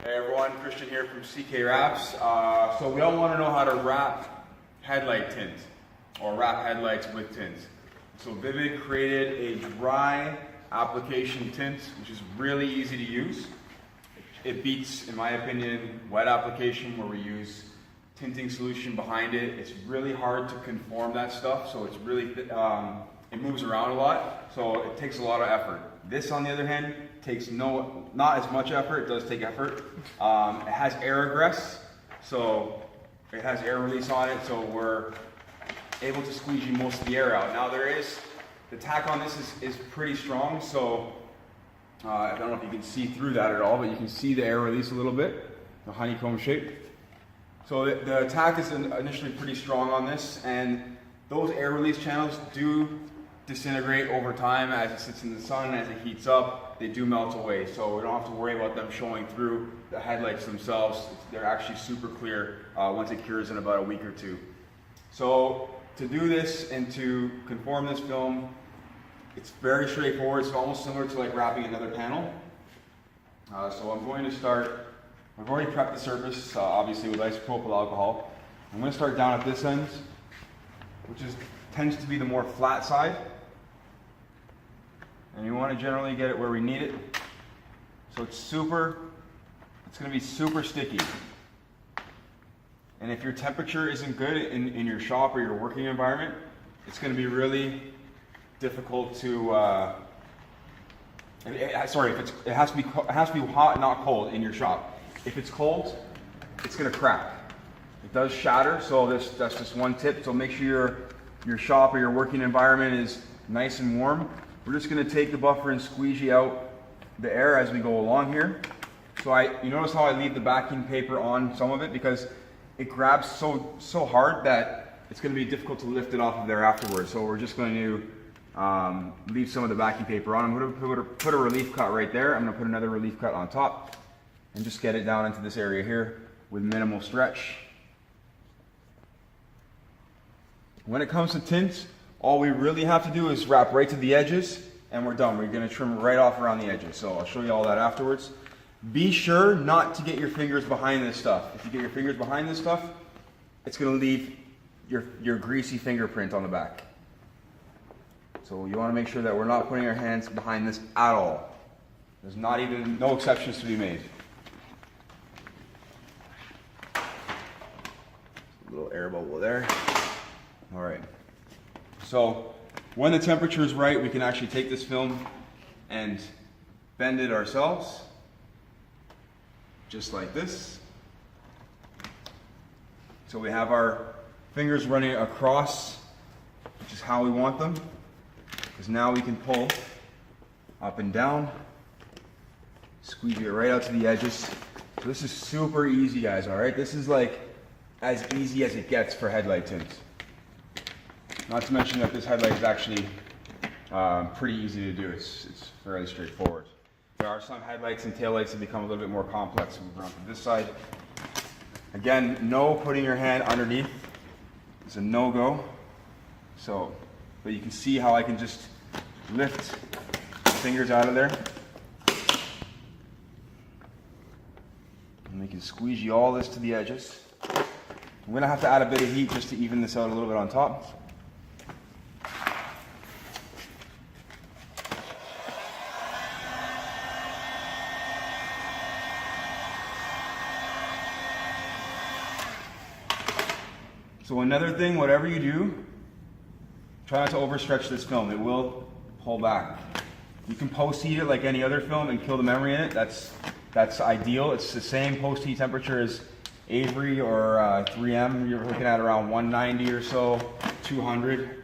Hey everyone, Christian here from CK Wraps. So we all want to know how to wrap headlight tint or wrap headlights with tint. So Vivid created a dry application tint, which is really easy to use. It beats, in my opinion, wet application where we use tinting solution behind it. It's really hard to conform that stuff, so it's really, it moves around a lot, so it takes a lot of effort. This, on the other hand, takes not as much effort. It does take effort. It has air egress, so it has air release on it, so we're able to squeegee most of the air out. Now the tack on this is pretty strong, so I don't know if you can see through that at all, but you can see the air release a little bit, the honeycomb shape. So the tack is initially pretty strong on this, and those air release channels do disintegrate over time as it sits in the sun, as it heats up, they do melt away. So we don't have to worry about them showing through the headlights themselves. They're actually super clear once it cures in about a week or two. So to do this and to conform this film, it's very straightforward. It's almost similar to like wrapping another panel. So I'm going to start, I've already prepped the surface, obviously with isopropyl alcohol. I'm going to start down at this end, which tends to be the more flat side. And you want to generally get it where we need it. So it's going to be super sticky. And if your temperature isn't good in your shop or your working environment, it's going to be really difficult to, it has to be hot, not cold in your shop. If it's cold, it's going to crack. It does shatter, so that's just one tip. So make sure your shop or your working environment is nice and warm. We're just going to take the buffer and squeegee out the air as we go along here. So you notice how I leave the backing paper on some of it because it grabs so hard that it's going to be difficult to lift it off of there afterwards. So we're just going to leave some of the backing paper on. I'm going to put a relief cut right there. I'm going to put another relief cut on top and just get it down into this area here with minimal stretch. When it comes to tints, all we really have to do is wrap right to the edges and we're done. We're going to trim right off around the edges. So I'll show you all that afterwards. Be sure not to get your fingers behind this stuff. If you get your fingers behind this stuff, it's going to leave your greasy fingerprint on the back. So you want to make sure that we're not putting our hands behind this at all. There's no exceptions to be made. A little air bubble there. All right. So when the temperature is right, we can actually take this film and bend it ourselves, just like this. So we have our fingers running across, which is how we want them, because now we can pull up and down, squeegee it right out to the edges. So this is super easy, guys, all right? This is like as easy as it gets for headlight tints. Not to mention that this headlight is actually pretty easy to do. It's fairly straightforward. There are some headlights and taillights that become a little bit more complex. Move around to this side. Again, no putting your hand underneath. It's a no-go. So, but you can see how I can just lift the fingers out of there. And we can squeegee all this to the edges. I'm going to have to add a bit of heat just to even this out a little bit on top. So another thing, whatever you do, try not to overstretch this film. It will pull back. You can post heat it like any other film and kill the memory in it. That's ideal. It's the same post heat temperature as Avery or 3M. You're looking at around 190 or so, 200.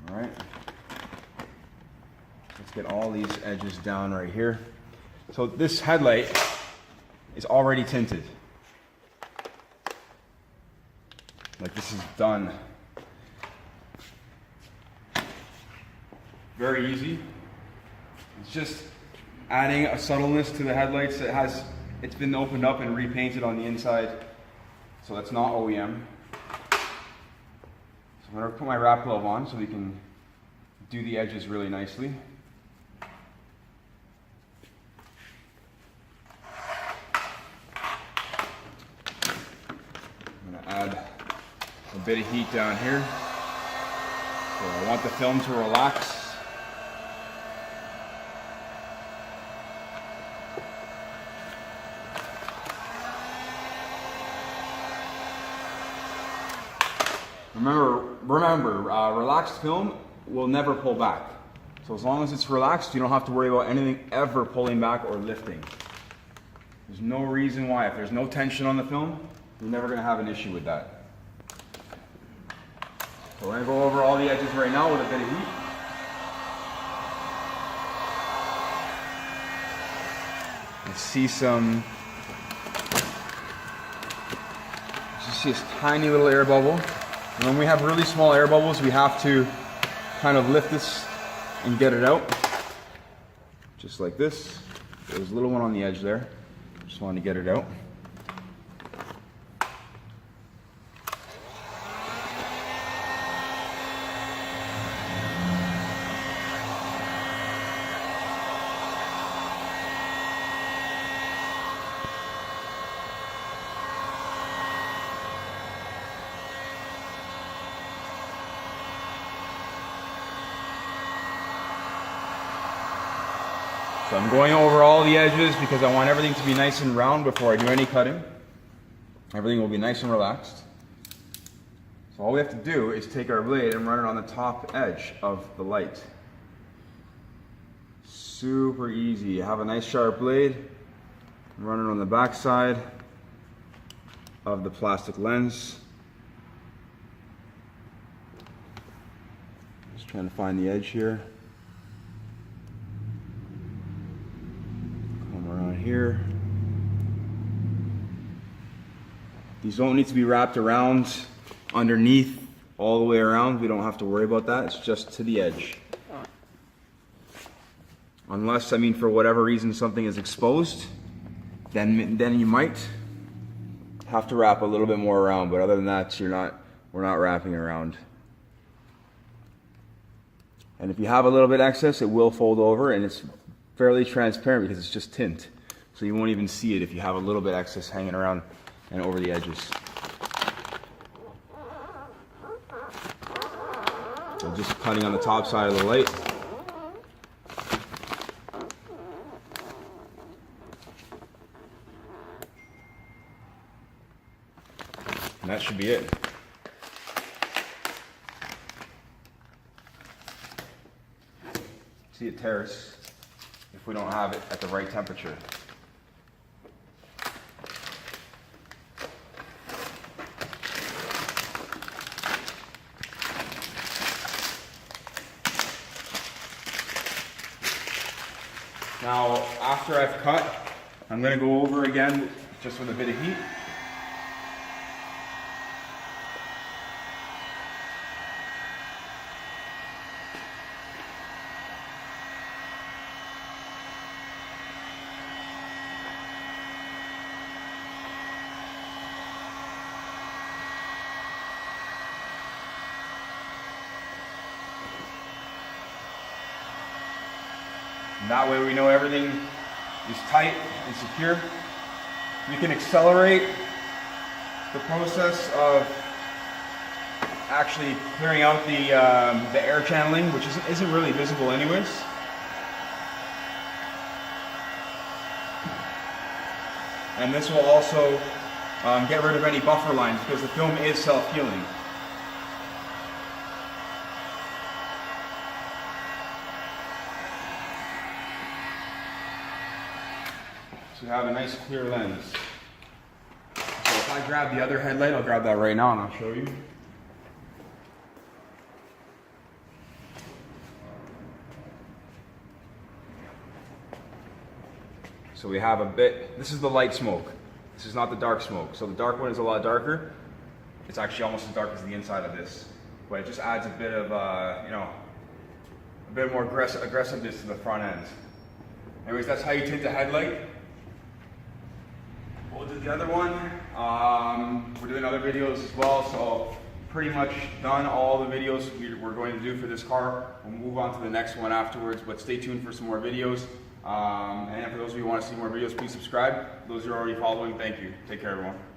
All right. Let's get all these edges down right here. So this headlight is already tinted. Like this is done. Very easy. It's just adding a subtleness to the headlights that it's been opened up and repainted on the inside. So that's not OEM. So I'm going to put my wrap glove on so we can do the edges really nicely. I'm going to add a bit of heat down here. So I want the film to relax. Remember, relaxed film will never pull back. So as long as it's relaxed, you don't have to worry about anything ever pulling back or lifting. There's no reason why. If there's no tension on the film, you're never going to have an issue with that. So we're going to go over all the edges right now with a bit of heat. You see this tiny little air bubble. And when we have really small air bubbles, we have to kind of lift this and get it out. Just like this. There's a little one on the edge there. Just wanted to get it out. So I'm going over all the edges because I want everything to be nice and round before I do any cutting. Everything will be nice and relaxed. So all we have to do is take our blade and run it on the top edge of the light. Super easy. You have a nice sharp blade, run it on the back side of the plastic lens. Just trying to find the edge here. Here. These don't need to be wrapped around underneath all the way around. We don't have to worry about that. It's just to the edge. Unless, I mean, for whatever reason something is exposed, then you might have to wrap a little bit more around. But other than that, we're not wrapping around. And if you have a little bit excess, it will fold over, and it's fairly transparent because it's just tint. So you won't even see it if you have a little bit excess hanging around and over the edges. So just cutting on the top side of the light. And that should be it. See it tears if we don't have it at the right temperature. Now, after I've cut, I'm going to go over again just with a bit of heat. And that way we know everything is tight and secure. We can accelerate the process of actually clearing out the air channeling, which isn't really visible anyways. And this will also get rid of any buffer lines because the film is self-healing. So you have a nice clear lens. So if I grab the other headlight, I'll grab that right now and I'll show you. So we have a bit, this is the light smoke. This is not the dark smoke. So the dark one is a lot darker. It's actually almost as dark as the inside of this. But it just adds a bit of, a bit more aggressiveness to the front end. Anyways, that's how you tint the headlight. We'll do the other one. We're doing videos as well. So pretty much done all the videos we're going to do for this car. We'll move on to the next one afterwards, but stay tuned for some more videos. And for those of you who want to see more videos, please subscribe. Those who are already following, thank you. Take care, everyone.